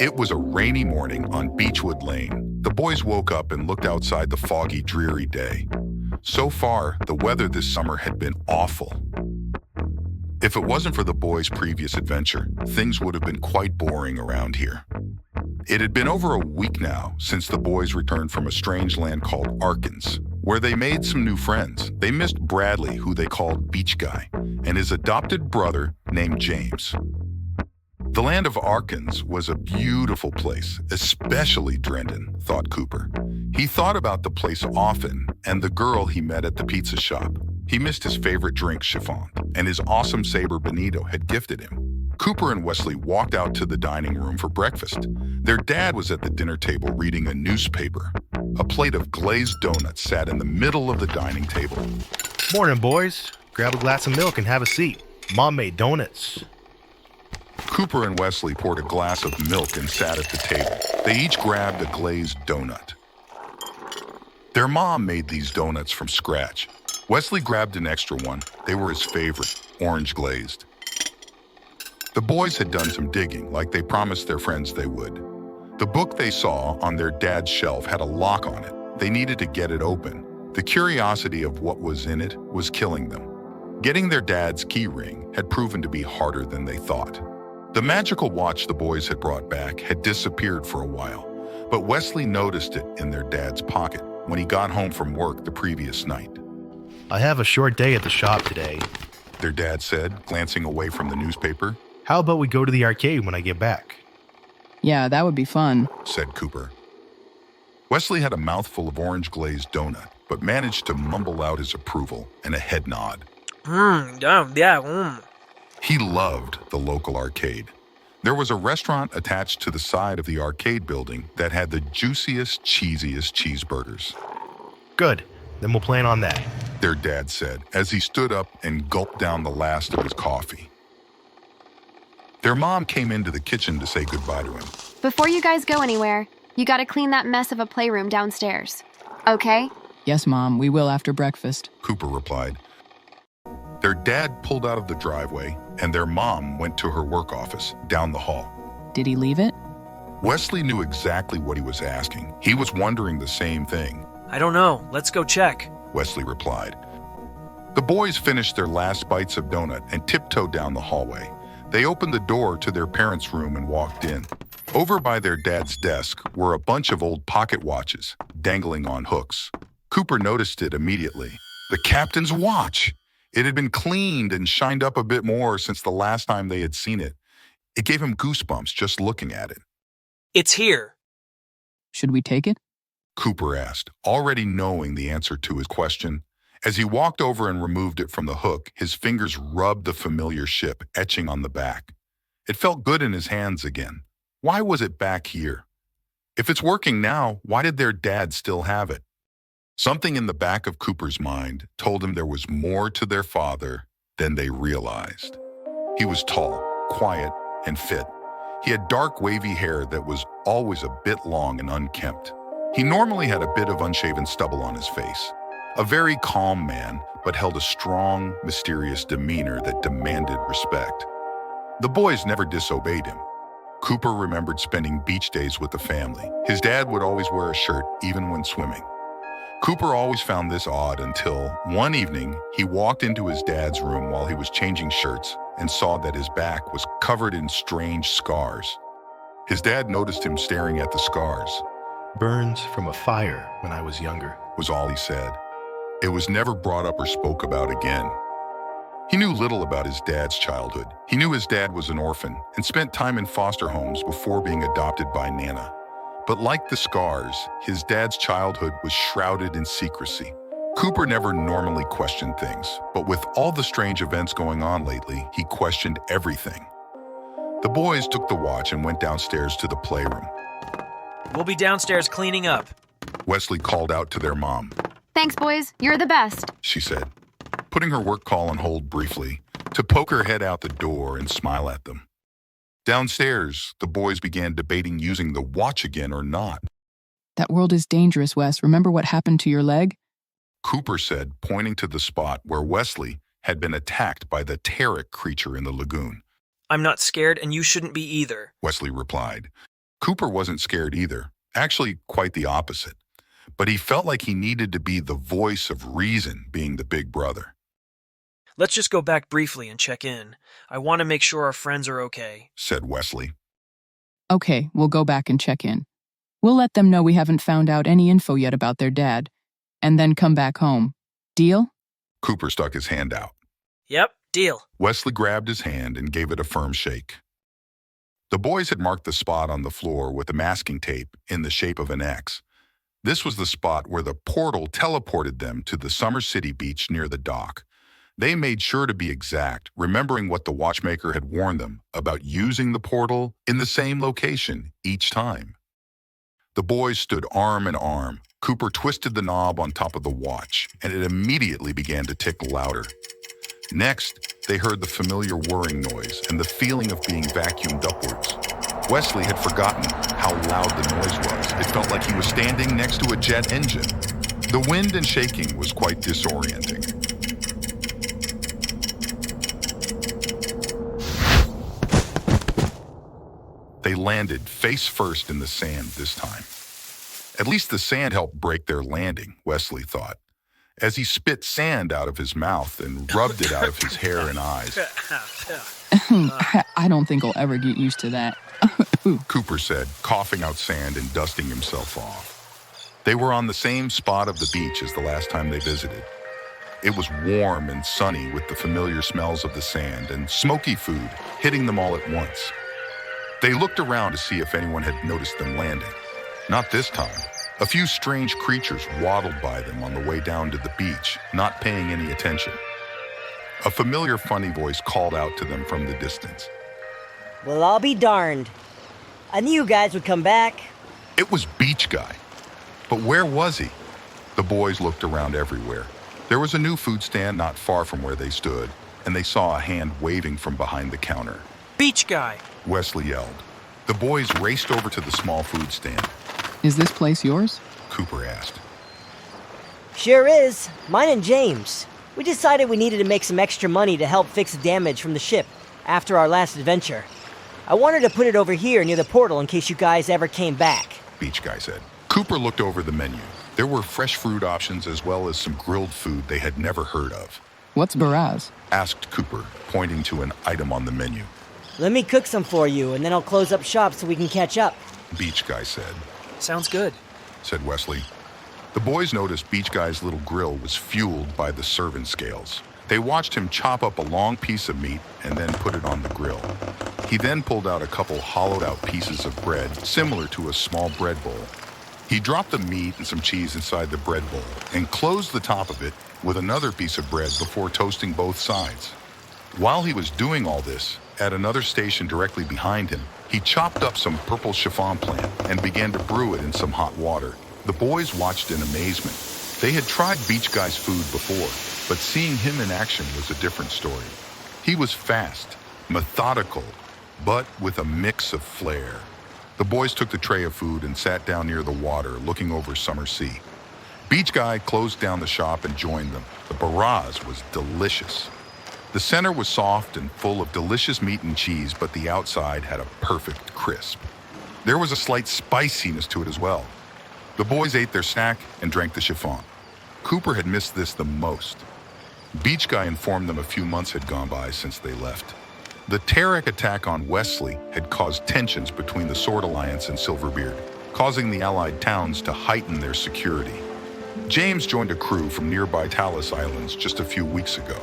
It was a rainy morning on Beechwood Lane. The boys woke up and looked outside the foggy, dreary day. So far, the weather this summer had been awful. If it wasn't for the boys' previous adventure, things would have been quite boring around here. It had been over a week now since the boys returned from a strange land called Arkins, where they made some new friends. They missed Bradley, who they called Beach Guy, and his adopted brother named James. The land of Arkins was a beautiful place, especially Drendon, thought Cooper. He thought about the place often and the girl he met at the pizza shop. He missed his favorite drink, Chiffant, and his awesome saber Benito had gifted him. Cooper and Wesley walked out to the dining room for breakfast. Their dad was at the dinner table reading a newspaper. A plate of glazed donuts sat in the middle of the dining table. Morning, boys. Grab a glass of milk and have a seat. Mom made donuts. Cooper and Wesley poured a glass of milk and sat at the table. They each grabbed a glazed donut. Their mom made these donuts from scratch. Wesley grabbed an extra one. They were his favorite, orange glazed. The boys had done some digging, like they promised their friends they would. The book they saw on their dad's shelf had a lock on it. They needed to get it open. The curiosity of what was in it was killing them. Getting their dad's key ring had proven to be harder than they thought. The magical watch the boys had brought back had disappeared for a while, but Wesley noticed it in their dad's pocket when he got home from work the previous night. I have a short day at the shop today. Their dad said, glancing away from the newspaper. How about we go to the arcade when I get back? Yeah, that would be fun, said Cooper. Wesley had a mouthful of orange glazed donut, but managed to mumble out his approval and a head nod. Yeah. He loved the local arcade. There was a restaurant attached to the side of the arcade building that had the juiciest, cheesiest cheeseburgers. Good. Then we'll plan on that, their dad said as he stood up and gulped down the last of his coffee. Their mom came into the kitchen to say goodbye to him. Before you guys go anywhere, you gotta clean that mess of a playroom downstairs. Okay? Yes, Mom, we will after breakfast, Cooper replied. Their dad pulled out of the driveway, and their mom went to her work office down the hall. Did he leave it? Wesley knew exactly what he was asking. He was wondering the same thing. I don't know. Let's go check, Wesley replied. The boys finished their last bites of donut and tiptoed down the hallway. They opened the door to their parents' room and walked in. Over by their dad's desk were a bunch of old pocket watches dangling on hooks. Cooper noticed it immediately. The captain's watch! It had been cleaned and shined up a bit more since the last time they had seen it. It gave him goosebumps just looking at it. It's here. Should we take it? Cooper asked, already knowing the answer to his question. As he walked over and removed it from the hook, his fingers rubbed the familiar ship etching on the back. It felt good in his hands again. Why was it back here? If it's working now, why did their dad still have it? Something in the back of Cooper's mind told him there was more to their father than they realized. He was tall, quiet, and fit. He had dark, wavy hair that was always a bit long and unkempt. He normally had a bit of unshaven stubble on his face. A very calm man, but held a strong, mysterious demeanor that demanded respect. The boys never disobeyed him. Cooper remembered spending beach days with the family. His dad would always wear a shirt, even when swimming. Cooper always found this odd until, one evening, he walked into his dad's room while he was changing shirts and saw that his back was covered in strange scars. His dad noticed him staring at the scars. Burns from a fire when I was younger, was all he said. It was never brought up or spoke about again. He knew little about his dad's childhood. He knew his dad was an orphan and spent time in foster homes before being adopted by Nana. But like the scars, his dad's childhood was shrouded in secrecy. Cooper never normally questioned things, but with all the strange events going on lately, he questioned everything. The boys took the watch and went downstairs to the playroom. We'll be downstairs cleaning up, Wesley called out to their mom. Thanks, boys. You're the best, she said, putting her work call on hold briefly to poke her head out the door and smile at them. Downstairs, the boys began debating using the watch again or not. That world is dangerous, Wes. Remember what happened to your leg? Cooper said, pointing to the spot where Wesley had been attacked by the pteric creature in the lagoon. I'm not scared, and you shouldn't be either, Wesley replied. Cooper wasn't scared either, actually quite the opposite. But he felt like he needed to be the voice of reason, being the big brother. Let's just go back briefly and check in. I want to make sure our friends are okay. Said Wesley. Okay, we'll go back and check in. We'll let them know we haven't found out any info yet about their dad, and then come back home. Deal? Cooper stuck his hand out. Yep, deal. Wesley grabbed his hand and gave it a firm shake. The boys had marked the spot on the floor with the masking tape in the shape of an X. This was the spot where the portal teleported them to the Summer City beach near the dock. They made sure to be exact, remembering what the watchmaker had warned them about using the portal in the same location each time. The boys stood arm in arm. Cooper twisted the knob on top of the watch, and it immediately began to tick louder. Next, they heard the familiar whirring noise and the feeling of being vacuumed upwards. Wesley had forgotten how loud the noise was. It felt like he was standing next to a jet engine. The wind and shaking was quite disorienting. They landed face first in the sand this time. At least the sand helped break their landing, Wesley thought, as he spit sand out of his mouth and rubbed it out of his hair and eyes. I don't think I'll ever get used to that. Cooper said, coughing out sand and dusting himself off. They were on the same spot of the beach as the last time they visited. It was warm and sunny with the familiar smells of the sand and smoky food hitting them all at once. They looked around to see if anyone had noticed them landing. Not this time. A few strange creatures waddled by them on the way down to the beach, not paying any attention. A familiar funny voice called out to them from the distance. Well, I'll be darned. I knew you guys would come back. It was Beach Guy. But where was he? The boys looked around everywhere. There was a new food stand not far from where they stood, and they saw a hand waving from behind the counter. Beach guy. Wesley yelled. The boys raced over to the small food stand. Is this place yours? Cooper asked. Sure is. Mine and James. We decided we needed to make some extra money to help fix the damage from the ship after our last adventure. I wanted to put it over here near the portal in case you guys ever came back. Beach Guy said. Cooper looked over the menu. There were fresh fruit options as well as some grilled food they had never heard of. What's Baraz? Asked Cooper, pointing to an item on the menu. Let me cook some for you, and then I'll close up shop so we can catch up. Beach Guy said. Sounds good. Said Wesley. The boys noticed Beach Guy's little grill was fueled by the servant scales. They watched him chop up a long piece of meat and then put it on the grill. He then pulled out a couple hollowed-out pieces of bread, similar to a small bread bowl. He dropped the meat and some cheese inside the bread bowl and closed the top of it with another piece of bread before toasting both sides. While he was doing all this, at another station directly behind him, he chopped up some purple chiffon plant and began to brew it in some hot water. The boys watched in amazement. They had tried Beach Guy's food before, but seeing him in action was a different story. He was fast, methodical, but with a mix of flair. The boys took the tray of food and sat down near the water, looking over Summer Sea. Beach Guy closed down the shop and joined them. The baraz was delicious. The center was soft and full of delicious meat and cheese, but the outside had a perfect crisp. There was a slight spiciness to it as well. The boys ate their snack and drank the chiffon. Cooper had missed this the most. Beach Guy informed them a few months had gone by since they left. The Terek attack on Wesley had caused tensions between the Sword Alliance and Silverbeard, causing the allied towns to heighten their security. James joined a crew from nearby Talus Islands just a few weeks ago.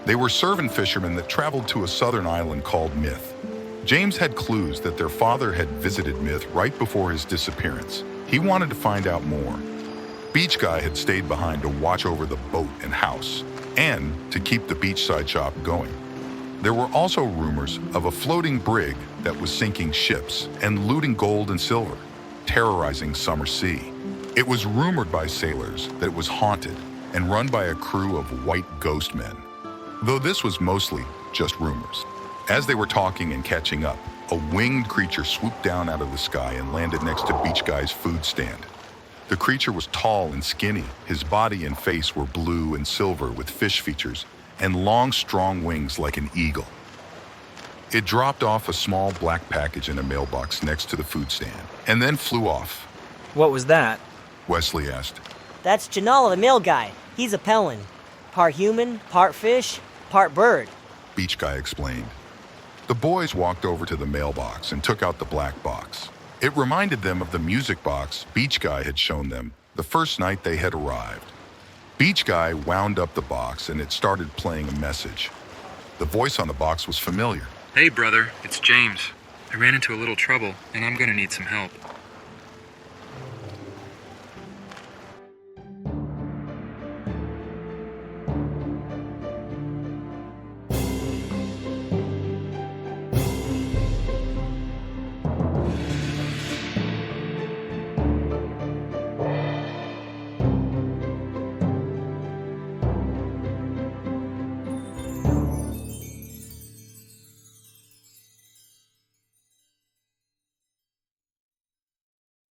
They were servant fishermen that traveled to a southern island called Myth. James had clues that their father had visited Myth right before his disappearance. He wanted to find out more. Beach Guy had stayed behind to watch over the boat and house, and to keep the beachside shop going. There were also rumors of a floating brig that was sinking ships and looting gold and silver, terrorizing Summer Sea. It was rumored by sailors that it was haunted and run by a crew of white ghost men, though this was mostly just rumors. As they were talking and catching up, a winged creature swooped down out of the sky and landed next to Beach Guy's food stand. The creature was tall and skinny. His body and face were blue and silver with fish features and long, strong wings like an eagle. It dropped off a small black package in a mailbox next to the food stand, and then flew off. What was that? Wesley asked. That's Janala, the mail guy. He's a Pelin. Part human, part fish, part bird. Beach Guy explained. The boys walked over to the mailbox and took out the black box. It reminded them of the music box Beach Guy had shown them the first night they had arrived. Beach Guy wound up the box and it started playing a message. The voice on the box was familiar. Hey brother, it's James. I ran into a little trouble and I'm gonna need some help.